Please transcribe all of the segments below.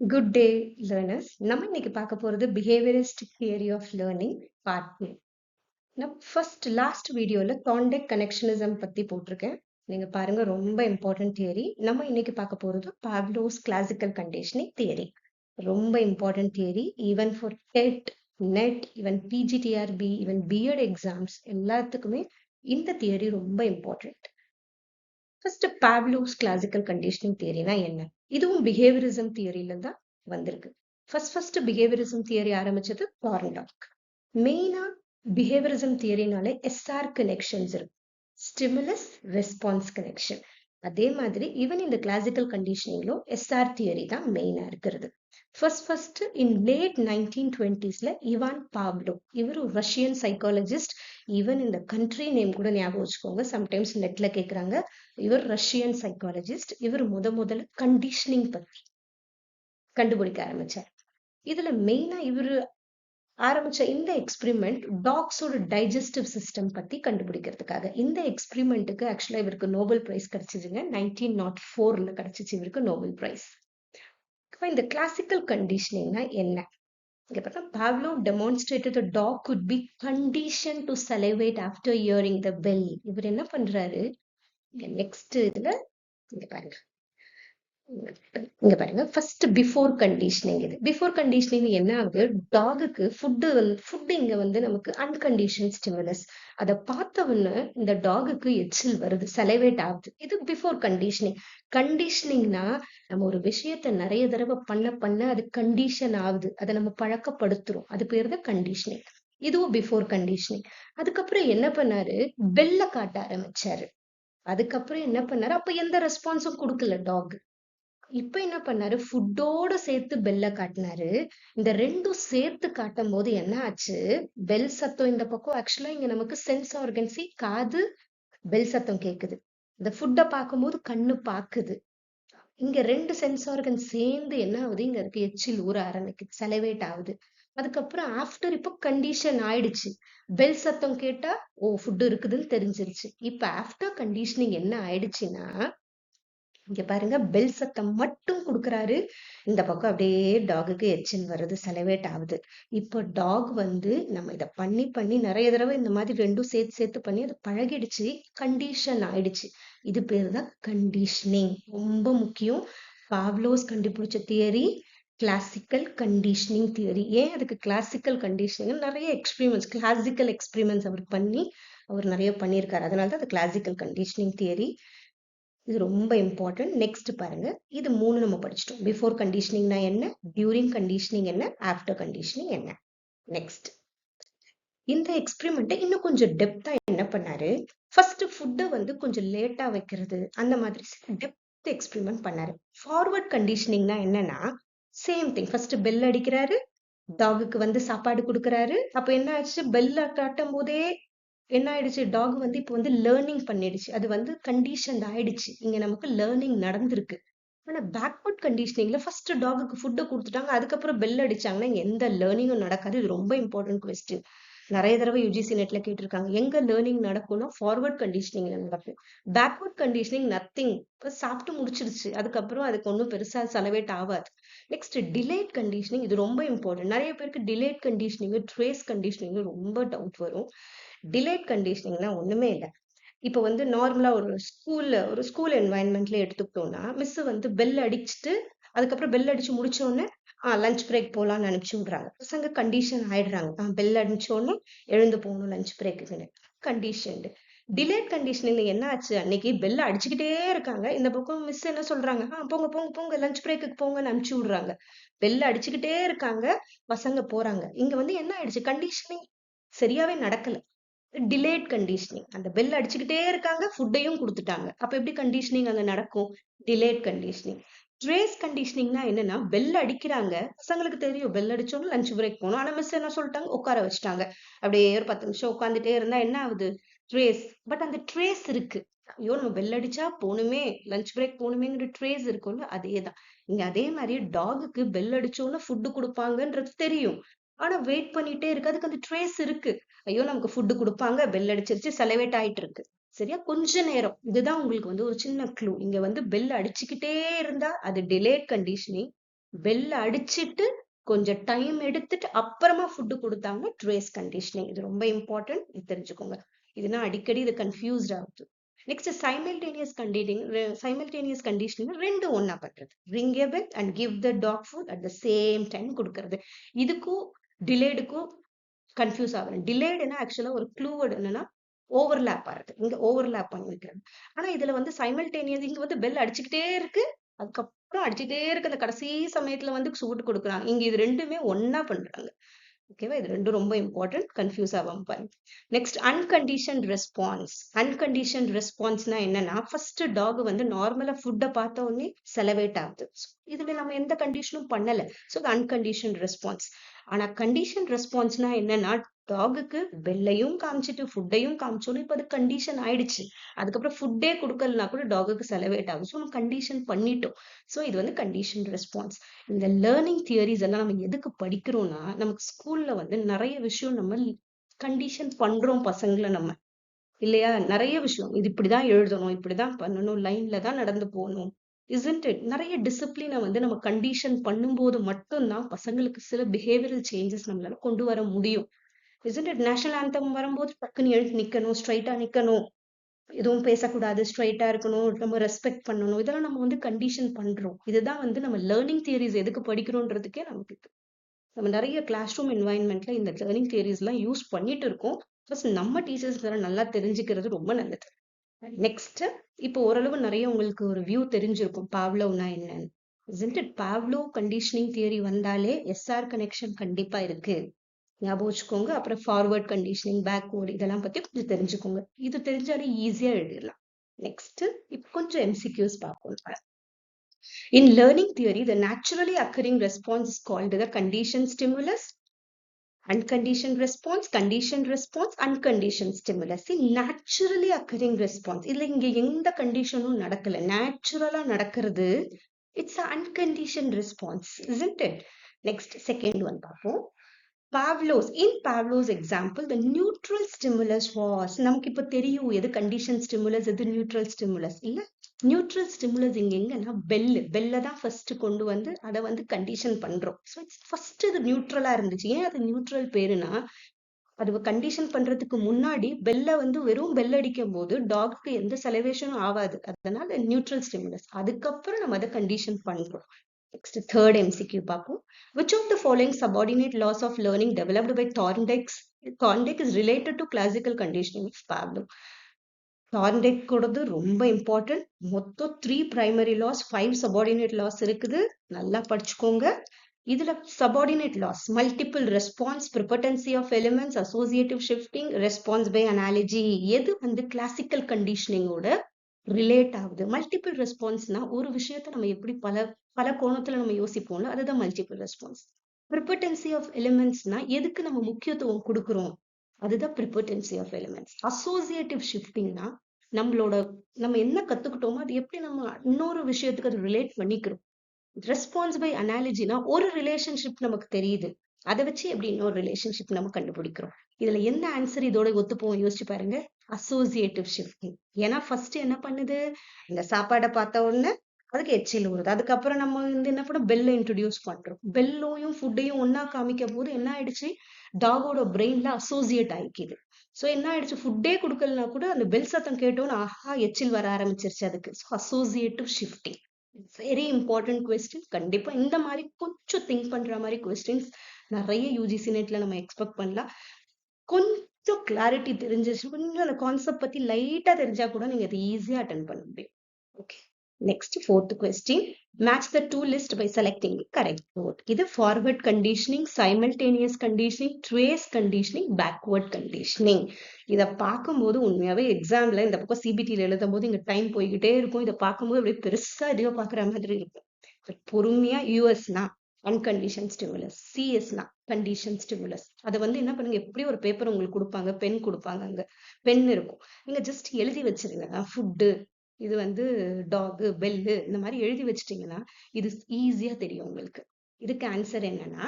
Good day learners. நம்ம இன்னைக்கு பார்க்க போறது behaviouristic theory of learning part 2. நான் லாஸ்ட் வீடியோல தாண்டெக் கனெக்ஷனிசம் பத்தி போட்டிருக்கேன். நீங்க பாருங்க, ரொம்ப இம்பார்ட்டன்ட் தியரி. நம்ம இன்னைக்கு பார்க்க போறது பாவ்லோஸ் கிளாசிக்கல் கண்டிஷனிங் தியரி. ரொம்ப important theory, even for TET, NET, even PGTRB, even BEd exams எல்லாத்துக்குமே இந்த தியரி ரொம்ப important. First, Pavlov's classical conditioning தியரினா என்ன? இதுவும் பிஹேவியரிசம் தியரியில தான் வந்திருக்கு. ஃபர்ஸ்ட் பிஹேவியரிசம் தியரி ஆரம்பிச்சது தார்ன்டாக். மெயினா பிஹேவியரிசம் தியரினாலே எஸ்ஆர் கனெக்ஷன்ஸ் இருக்கு, ஸ்டிமுலஸ் ரெஸ்பான்ஸ் கனெக்ஷன். அதே மாதிரி ஈவன் இந்த கிளாசிக்கல் கண்டிஷனிங்லும் எஸ்ஆர் தியரி தான் மெயினா இருக்கிறது. First in late 1920s Ivan Pavlo, இவர் ஒரு ரஷ்யன் சைக்காலஜிஸ்ட். ஈவன் இந்த கண்ட்ரி நேம் கூட ஞாபகம் வச்சுக்கோங்க, சம்டைம்ஸ் நெட்ல கேக்குறாங்க. இவர் ரஷ்யன் சைக்காலஜிஸ்ட். இவர் முதல்ல கண்டிஷனிங் பத்தி கண்டுபிடிக்க ஆரம்பிச்சார். இதுல மெயினா இவர் ஆரம்பிச்ச இந்த எக்ஸ்பிரிமெண்ட் டாக்ஸோட டைஜஸ்டிவ் சிஸ்டம் பத்தி கண்டுபிடிக்கிறதுக்காக. இந்த எக்ஸ்பிரிமெண்ட்டுக்கு ஆக்சுவலா இவருக்கு நோபல் பிரைஸ் கிடைச்சதுங்க. 1904 கிடைச்சிச்சு இவருக்கு நோபல் பிரைஸ். இந்த கிளாசிக்கல் கண்டிஷனிங்னா என்ன? இங்க பார்த்தா Pavlov demonstrated the dog could be conditioned to salivate after hearing the bell. இவர் என்ன பண்றாரு, நெக்ஸ்ட் இதுல இங்க பாருங்க, ஃபர்ஸ்ட் பிஃபோர் கண்டிஷனிங். இது பிஃபோர் கண்டிஷனிங் என்ன ஆகுது, டாகுக்கு ஃபுட்டு இங்க வந்து நமக்கு அன்கண்டிஷன் ஸ்டிமுலஸ். அதை பார்த்த உடனே இந்த டாகுக்கு எச்சில் வருது, சலைவேட் ஆகுது. இது பிஃபோர் கண்டிஷனிங். கண்டிஷனிங்னா நம்ம ஒரு விஷயத்த நிறைய தடவை பண்ண அது கண்டிஷன் ஆகுது, அதை நம்ம பழக்கப்படுத்துறோம், அது பேர் தான் கண்டிஷனிங். இதுவும் பிஃபோர் கண்டிஷனிங். அதுக்கப்புறம் என்ன பண்ணாரு, பெல்ல காட்ட ஆரம்பிச்சாரு. அதுக்கப்புறம் என்ன பண்ணாரு, அப்ப எந்த ரெஸ்பான்ஸும் கொடுக்கல டாக். இப்ப என்ன பண்ணாரு, ஃபுட்டோட சேர்த்து பெல்ல காட்டினாரு. இந்த ரெண்டும் சேர்த்து காட்டும் போது என்ன ஆச்சு, பெல் சத்தம் இந்த பக்கம், ஆக்சுவலா இங்க நமக்கு சென்ஸ் ஆர்கன்சி, காது பெல் சத்தம் கேக்குது. இந்த ஃபுட்டை பார்க்கும்போது கண்ணு பாக்குது. இங்க ரெண்டு சென்ஸ் ஆர்கன் சேர்ந்து என்ன ஆகுது, இங்க இருக்கு எச்சில் ஊற ஆரம்பிக்குது, செலவேட் ஆகுது. அதுக்கப்புறம் ஆஃப்டர் இப்ப கண்டிஷன் ஆயிடுச்சு. பெல் சத்தம் கேட்டா ஓ ஃபுட் இருக்குதுன்னு தெரிஞ்சிருச்சு. இப்ப ஆஃப்டர் கண்டிஷனிங் என்ன ஆயிடுச்சுன்னா, இங்க பாருங்க, பெல் சத்தம் மட்டும் கொடுக்குறாரு. இந்த பக்கம் அப்படியே டாகுக்கு எச்சில் வருது, செலவேட் ஆகுது. இப்போ டாக் வந்து நம்ம இதை பண்ணி நிறைய தடவை இந்த மாதிரி ரெண்டும் சேர்த்து பண்ணி அது பழகிடுச்சு, கண்டிஷன் ஆயிடுச்சு. இது பேர் தான் கண்டிஷனிங். ரொம்ப முக்கியம். பாவ்லோஸ் கண்டுபிடிச்ச தியரி கிளாசிக்கல் கண்டிஷனிங் தியரி. ஏன் அதுக்கு கிளாசிக்கல் கண்டிஷனிங், நிறைய எக்ஸ்பிரிமெண்ட்ஸ், கிளாசிக்கல் எக்ஸ்பிரிமெண்ட்ஸ் அவர் பண்ணி அவர் நிறைய பண்ணியிருக்காரு, அதனால தான் அது கிளாசிக்கல் கண்டிஷனிங் தியரி. இது ரொம்ப இம்பார்ட்டன்ட். நெக்ஸ்ட் பாருங்க, இது மூணு நம்ம படிச்சிட்டோம். பிஃபோர் கண்டிஷனிங்னா என்ன, டியூரிங் கண்டிஷனிங் என்ன, ஆஃப்டர் கண்டிஷனிங் என்ன. நெக்ஸ்ட் இந்த எக்ஸ்பிரிமெண்ட்டை இன்னும் கொஞ்சம் டெப்தா என்ன பண்ணாரு, ஃபர்ஸ்ட் ஃபுட்டை வந்து கொஞ்சம் லேட்டா வைக்கிறது, அந்த மாதிரி டெப்த் எக்ஸ்பிரிமெண்ட் பண்ணாரு. ஃபார்வர்ட் கண்டிஷனிங்னா என்னன்னா, சேம் திங், ஃபர்ஸ்ட் பெல் அடிக்கிறாரு, டாகுக்கு வந்து சாப்பாடு கொடுக்குறாரு. அப்ப என்ன ஆச்சு, பெல்ல காட்டும் போதே என்ன ஆயிடுச்சு, டாக் வந்து இப்போ வந்து லேர்னிங் பண்ணிடுச்சு, அது வந்து கண்டிஷன் ஆயிடுச்சு, இங்க நமக்கு லேர்னிங் நடந்திருக்கு. ஆனா பேக்வர்ட் கண்டிஷனிங்ல ஃபர்ஸ்ட் டாகுக்கு ஃபுட்டை கொடுத்துட்டாங்க, அதுக்கப்புறம் பெல் அடிச்சாங்கன்னா இங்க எந்த லேர்னிங்கும் நடக்காது. இது ரொம்ப இம்பார்ட்டன்ட் கொஸ்டின். நிறைய தடவை யூஜிசி நெட்ல கேட்டிருக்காங்க, எங்க லேர்னிங் நடக்கும்னா ஃபார்வர்ட் கண்டிஷனிங்ல நடக்கும். பேக்வர்ட் கண்டிஷனிங் நத்திங், சாப்பிட்டு முடிச்சிருச்சு, அதுக்கப்புறம் அதுக்கு ஒன்றும் பெருசா செலவேட் ஆகாது. நெக்ஸ்ட் டிலேட் கண்டிஷனிங், இது ரொம்ப இம்பார்ட்டன்ட். நிறைய பேருக்கு டிலேட் கண்டிஷனிங், ட்ரேஸ் கண்டிஷனிங் ரொம்ப டவுட் வரும். டிலேட் கண்டிஷனிங்னா ஒண்ணுமே இல்லை. இப்போ வந்து நார்மலா ஒரு ஸ்கூல் என்வாயன்மெண்ட்ல எடுத்துக்கிட்டோம்னா, மிஸ் வந்து பெல் அடிச்சுட்டு அதுக்கப்புறம் பெல் அடிச்சு முடிச்ச உடனே லஞ்ச் பிரேக் போலாம்னு அனுப்பிச்சு விடுறாங்க. பசங்க கண்டிஷன் ஆயிடுறாங்க, பெல் அடிச்ச உடனே எழுந்து போகணும் லஞ்ச் பிரேக்குன்னு. கண்டிஷன். டிலேட் கண்டிஷனிங்ல என்ன ஆச்சு, அன்னைக்கு பெல் அடிச்சுக்கிட்டே இருக்காங்க, இந்த பக்கம் மிஸ் என்ன சொல்றாங்க, போங்க போங்க போங்க லஞ்ச் பிரேக்குக்கு போங்கன்னு அனுப்பிச்சு விடுறாங்க. பெல் அடிச்சுக்கிட்டே இருக்காங்க, பசங்க போறாங்க. இங்க வந்து என்ன ஆயிடுச்சு, கண்டிஷனிங் சரியாவே நடக்கல. டிலேட் கண்டிஷனிங், அந்த பெல் அடிச்சுக்கிட்டே இருக்காங்க, ஃபுட்டையும் கொடுத்துட்டாங்க, அப்ப எப்படி கண்டிஷனிங் அங்க நடக்கும், டிலேட் கண்டிஷனிங். ட்ரேஸ் கண்டிஷனிங்னா என்னன்னா, பெல் அடிக்கிறாங்க, பசங்களுக்கு தெரியும் பெல் அடிச்சோன்னு லஞ்ச் பிரேக் போகணும், ஆனா மிஸ் என்ன சொல்லிட்டாங்க, உட்கார வச்சுட்டாங்க. அப்படியே ஒரு 10 நிமிஷம் உட்காந்துட்டே இருந்தா என்ன ஆகுது, ட்ரேஸ். பட் அந்த ட்ரேஸ் இருக்கு, ஐயோ நம்ம பெல் அடிச்சா போகணுமே, லஞ்ச் பிரேக் போகணுமேங்கிற ட்ரேஸ் இருக்கும்ல, அதேதான் இங்க. அதே மாதிரி டாகுக்கு பெல் அடிச்சோன்னு ஃபுட்டு கொடுப்பாங்கன்றது தெரியும், ஆனா வெயிட் பண்ணிட்டே இருக்கு, அதுக்கு அந்த ட்ரேஸ் இருக்கு. ஐயோ நமக்கு ஃபுட்டு கொடுப்பாங்க, பெல் அடிச்சிருச்சு, செலவேட் ஆயிட்டு இருக்கு. சரியா, கொஞ்ச நேரம். இதுதான் உங்களுக்கு வந்து ஒரு சின்ன க்ளூ. இங்க வந்து பெல் அடிச்சுக்கிட்டே இருந்தா அது டிலேட் கண்டிஷனிங், பெல் அடிச்சிட்டு கொஞ்சம் டைம் எடுத்துட்டு அப்புறமா ஃபுட்டு கொடுத்தாங்கன்னா ட்ரேஸ் கண்டிஷனிங். இது ரொம்ப இம்பார்ட்டன்ட், இது தெரிஞ்சுக்கோங்க. இதுனா அடிக்கடி இது கன்ஃபியூஸ்ட் ஆகுது. நெக்ஸ்ட் சைமல்டேனியஸ் கண்டிஷனிங் ரெண்டும் ஒன்னா பண்றது. Ring a bell and give the talk food at the same time கொடுக்கறது. இதுக்கும் டிலேடுக்கும் கன்ஃபியூஸ் ஆகணும். டிலேடுனா ஆக்சுவலா ஒரு க்ளூவர்டு என்னன்னா ஓவர்லேப் ஆகுது. இங்க ஓவர்லேப் பண்ணி வைக்கிறது. ஆனா இதுல வந்து சைமல்டேனியஸ் இங்க வந்து பெல் அடிச்சுக்கிட்டே இருக்கு, அதுக்கப்புறம் அடிச்சுட்டே இருக்கு, அந்த கடைசி சமயத்துல வந்து சூட்டு கொடுக்குறாங்க. இங்க இது ரெண்டுமே ஒன்னா பண்றாங்க. ஓகேவா? இது ரெண்டும் ரொம்ப இம்பார்ட்டன்ட், கன்ஃபியூஸ் ஆகாம பாருங்க. Next அன்கண்டிஷன் response. அன்கண்டிஷன் ரெஸ்பான்ஸ்னா என்னன்னா, ஃபர்ஸ்ட் டாக் வந்து நார்மலா ஃபுட்டை பார்த்த உடனே செலவேட் ஆகுது. இதுல நம்ம எந்த கண்டிஷனும் பண்ணல. So uncondition response. ஆனா கண்டிஷன் ரெஸ்பான்ஸ்னா என்னன்னா, டாகுக்கு பெல்லையும் காமிச்சிட்டு ஃபுட்டையும் காமிச்சோன்னு இப்போ அது கண்டிஷன் ஆயிடுச்சு. அதுக்கப்புறம் ஃபுட்டே கொடுக்கலனா கூட டாகுக்கு செலவேட் ஆகும். ஸோ நம்ம கண்டிஷன் பண்ணிட்டோம். ஸோ இது வந்து கண்டிஷன் ரெஸ்பான்ஸ். இந்த லேர்னிங் தியரிஸ் எல்லாம் நம்ம எதுக்கு படிக்கிறோம்னா, நமக்கு ஸ்கூல்ல வந்து நிறைய விஷயம் நம்ம கண்டிஷன் பண்றோம் பசங்களை நம்ம, இல்லையா? நிறைய விஷயம், இது இப்படிதான் எழுதணும், இப்படிதான் பண்ணணும், லைன்ல தான் நடந்து போகணும், isn't it? நிறைய டிசிப்ளினை வந்து நம்ம கண்டிஷன் பண்ணும்போது மட்டும்தான் பசங்களுக்கு சில பிஹேவியரல் சேஞ்சஸ் நம்மளால கொண்டு வர முடியும். isn't it? நேஷனல் ஆந்தம் வரும்போது டக்குன்னு எழுந்து நிக்கணும், ஸ்ட்ரைட்டா நிக்கணும், எதுவும் பேசக்கூடாது, ஸ்ட்ரைட்டா இருக்கணும், நம்ம ரெஸ்பெக்ட் பண்ணணும், இதெல்லாம் நம்ம வந்து கண்டிஷன் பண்றோம். இதுதான் வந்து நம்ம லேர்னிங் தியரிஸ் எதுக்கு படிக்கிறோன்றதுக்கே நமக்கு நம்ம நிறைய கிளாஸ் ரூம் என்வாயன்மெண்ட்ல இந்த லேர்னிங் தியரிஸ் எல்லாம் யூஸ் பண்ணிட்டு இருக்கோம். ஃபர்ஸ்ட் நம்ம டீச்சர்ஸ் நல்லா தெரிஞ்சுக்கிறது ரொம்ப நல்லது. நெக்ஸ்ட், இப்போ ஓரளவு நிறைய உங்களுக்கு ஒரு வியூ தெரிஞ்சிருக்கும் பாவ்லோவ்னா என்னன்னு. isn't it? Pavlov conditioning theory வந்தாலே எஸ்ஆர் கனெக்ஷன் கண்டிப்பா இருக்கு, ஞாபகம் வச்சுக்கோங்க. அப்புறம் ஃபார்வர்ட் கண்டிஷனிங், பேக்வர்ட், இதெல்லாம் பத்தி கொஞ்சம் தெரிஞ்சுக்கோங்க. இது தெரிஞ்சாலே ஈஸியா எழுதிடலாம். நெக்ஸ்ட், இப்போ கொஞ்சம் எம்சிக்யூஸ் பார்ப்போம். In learning theory, the naturally occurring response is called the conditioned stimulus, unconditioned response, conditioned response, unconditioned stimulus. See, naturally occurring response. இதுல இங்க எந்த கண்டிஷனும் நடக்கல, நேச்சுரலா நடக்கிறது. It's an unconditioned response, isn't it? Next, second one பார்ப்போம். In Pavlov's example, the neutral stimulus was, நமக்கு இப்ப தெரியும் எது conditioned stimulus, எது neutral stimulus இல்ல. நியூட்ரல் ஸ்டிமுலஸ் இங்க எங்கன்னா பெல்ல தான் ஃபர்ஸ்ட் கொண்டு வந்து அதை வந்து கண்டிஷன் பண்றோம். ஸோ இட்ஸ் ஃபர்ஸ்ட் இது நியூட்ரலா இருந்துச்சு. ஏன் அது நியூட்ரல் பேருனா, அது கண்டிஷன் பண்றதுக்கு முன்னாடி பெல்ல வந்து வெறும் பெல் அடிக்கும் போது டாக்க்கு எந்த செலவேஷனும் ஆகாது, அதனால நியூட்ரல் ஸ்டிமுலஸ். அதுக்கப்புறம் நம்ம அதை கண்டிஷன் பண்றோம். Next, third MCQ பார்ப்போம். Which of the following subordinate laws of learning developed by Thorndike is related to classical conditioning of Pavlov? Thorndike கூடது ரொம்ப இம்பார்ட்டன்ட். மொத்தம் 3 primary laws, 5 subordinate laws இருக்குது, நல்லா படிச்சுக்கோங்க. இதுல subordinate laws, multiple response, prepotency of elements, associative shifting, response by analogy, எது வந்து classical conditioning ஓட relate ஆகுது. மல்டிபிள் ரெஸ்பான்ஸ்னா ஒரு விஷயத்த நம்ம எப்படி பல பல கோணத்துல நம்ம யோசிப்போம்ல, அதுதான் மல்டிபிள் ரெஸ்பான்ஸ். ப்ரிபர்டன்சி ஆஃப் எலிமெண்ட்ஸ்னா எதுக்கு நம்ம முக்கியத்துவம் கொடுக்குறோம், அதுதான் ப்ரிபர்டன்சி ஆஃப் எலிமெண்ட்ஸ். அசோசியேட்டிவ் ஷிஃப்டிங்னா நம்ம என்ன கத்துக்கிட்டோமோ அது எப்படி நம்ம இன்னொரு விஷயத்துக்கு அது ரிலேட் பண்ணிக்கிறோம். ரெஸ்பான்ஸ் பை அனாலஜினா ஒரு ரிலேஷன்ஷிப் நமக்கு தெரியுது, அதை வச்சு எப்படி இன்னொரு ரிலேஷன்ஷிப் நம்ம கண்டுபிடிக்கிறோம். இதுல என்ன ஆன்சர் இதோட ஒத்துப்போம் யோசிச்சு பாருங்க, அசோசியேட்டிவ் ஷிஃப்டிங். ஏன்னா ஃபர்ஸ்ட் என்ன பண்ணுது, இந்த சாப்பாடை பார்த்த உடனே அதுக்கு எச்சில் ஊறுது, அதுக்கப்புறம் நம்ம வந்து என்ன பண்ண பெல்ல இன்ட்ரடியூஸ் பண்றோம். பெல்லையும் ஃபுட்டையும் ஒன்னா காமிக்கும் போது என்ன ஆயிடுச்சு, டாகோட பிரெயின்ல அசோசியேட் ஆயிக்குது. ஸோ என்ன ஆயிடுச்சு, ஃபுட்டே கொடுக்கலனா கூட அந்த பெல் சத்தம் கேட்டோன்னு ஆஹா எச்சில் வர ஆரம்பிச்சிருச்சு அதுக்கு. So associative shifting very important question. கண்டிப்பா இந்த மாதிரி கொஞ்சம் திங்க் பண்ற மாதிரி கொஸ்டின்ஸ் நிறைய யூஜிசி நெட்ல நம்ம எக்ஸ்பெக்ட் பண்ணலாம். கொஞ்சம் கிளாரிட்டி தெரிஞ்சிச்சு, கொஞ்சம் அந்த கான்செப்ட் பத்தி லைட்டா தெரிஞ்சா கூட நீங்க அதை ஈஸியா அட்டென்ட் பண்ண முடியும். Okay, next fourth question. Match the two list by selecting the correct word. இது forward conditioning, simultaneous conditioning, trace conditioning, backward conditioning. இதை பார்க்கும்போது உண்மையாவே எக்ஸாம்ல இந்த பக்கம் சிபிடியில் எழுதும் போது இங்க டைம் போய்கிட்டே இருக்கும். இதை பார்க்கும்போது அப்படியே பெருசா எதையோ பாக்குற மாதிரி இருக்கும். பொறுமையா யூஎஸ்னா அன்கண்டிஷன் ஸ்டிமுலஸ், சிஎஸ்னா கண்டிஷன் ஸ்டிமுலஸ். அதை வந்து என்ன பண்ணுங்க, எப்படி ஒரு பேப்பர் உங்களுக்கு கொடுப்பாங்க, பென் கொடுப்பாங்க, அங்க பென் இருக்கும், நீங்க ஜஸ்ட் எழுதி வச்சிருங்க ஃபுட்டு, இது வந்து டாகு, பெல்லு, இந்த மாதிரி எழுதி வச்சிட்டீங்கன்னா இது ஈஸியா தெரியும் உங்களுக்கு. இதுக்கு ஆன்சர் என்னன்னா,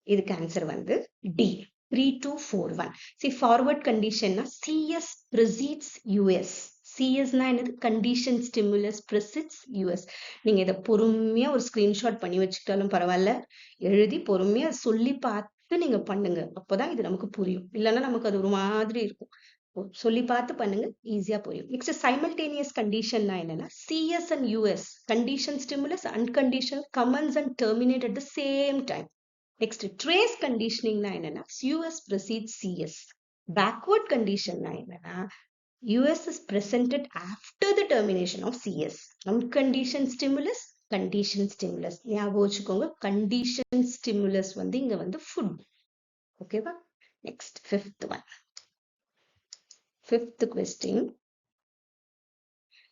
இதுக்கு ஆன்சர் வந்து D, 3241. See, forward condition na CS precedes US. சிஎஸ்னா என்னது? Condition stimulus precedes US. நீங்க இதை பொறுமையா ஒரு ஸ்கிரீன்ஷாட் பண்ணி வச்சுக்கிட்டாலும் பரவாயில்ல, எழுதி பொறுமையா சொல்லி பார்த்து நீங்க பண்ணுங்க. அப்பதான் இது நமக்கு புரியும். இல்லைன்னா நமக்கு அது ஒரு மாதிரி இருக்கும். சொல்லி பார்த்து பண்ணுங்க, ஈஸியா புரியும். நெக்ஸ்ட் சைமல்டேனியஸ் கண்டிஷன்னா என்னன்னா, CS and US condition stimulus unconditional commence and terminate at the same time. Next trace கண்டிஷனிங்னா என்னன்னா, யூஎஸ் ப்ரெசிட்ஸ் சிஎஸ். பேக்வர்ட் கண்டிஷன்னா என்னன்னா, US is presented after the termination of CS. Unconditioned stimulus, conditioned stimulus. ஞாபகம் வச்சுக்கோங்க, conditioned stimulus வந்து இங்க வந்து food. ஓகேவா? Next, fifth one. Fifth question.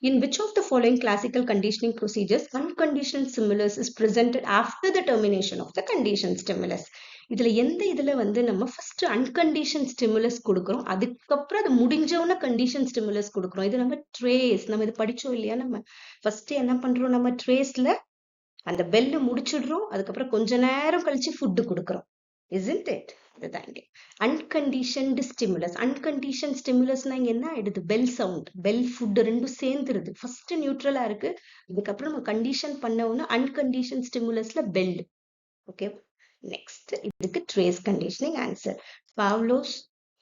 In which of the following classical conditioning procedures unconditional stimulus is presented after the termination of the conditioned stimulus? இதுல வந்து நம்ம first அன்கண்டிஷன் stimulus கொடுக்குறோம், அதுக்கப்புறம் அது முடிஞ்சவன கண்டிஷன் ஸ்டிமுலஸ் கொடுக்குறோம். இது நம்ம ட்ரேஸ், நம்ம இது படிச்சோம் இல்லையா? நம்ம ஃபர்ஸ்ட் என்ன பண்றோம், நம்ம ட்ரேஸ்ல அந்த பெல்லு முடிச்சிடுறோம், அதுக்கப்புறம் கொஞ்ச நேரம் கழிச்சு ஃபுட்டு கொடுக்குறோம். Isn't it? இதுதான் இங்க அன்கண்டிஷன்டு ஸ்டிமுலஸ். அன்கண்டிஷன் ஸ்டிமுலஸ்னா இங்க என்ன ஆயிடுது? பெல் சவுண்ட், பெல் ஃபுட் ரெண்டும் சேர்ந்துருது. ஃபர்ஸ்ட் நியூட்ரலா இருக்கு, அதுக்கப்புறம் நம்ம கண்டிஷன் பண்ணோம்னா அன்கண்டிஷன் ஸ்டிமுலஸ்ல பெல். ஓகே, நெக்ஸ்ட் இதுக்கு ட்ரேஸ் கண்டிஷனிங் ஆன்சர். பாவ்லோஸ்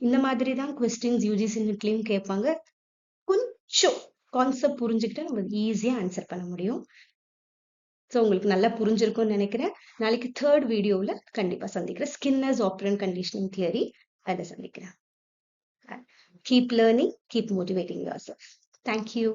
இந்த மாதிரி தான் கொஸ்டின்ஸ் யூஜிசி நெட்லயும் கேட்பாங்க. கொஞ்சம் கான்செப்ட் புரிஞ்சுக்கிட்டா நம்ம ஈஸியா ஆன்சர் பண்ண முடியும். ஸோ உங்களுக்கு நல்லா புரிஞ்சிருக்கும்னு நினைக்கிறேன். நாளைக்கு தேர்ட் வீடியோவில் கண்டிப்பாக சந்திக்கிறேன். ஸ்கின்னர்ஸ் ஆப்ரண்ட் கண்டிஷனிங் தியரி அதில் சந்திக்கிறேன். Keep learning, keep motivating your self. Thank you.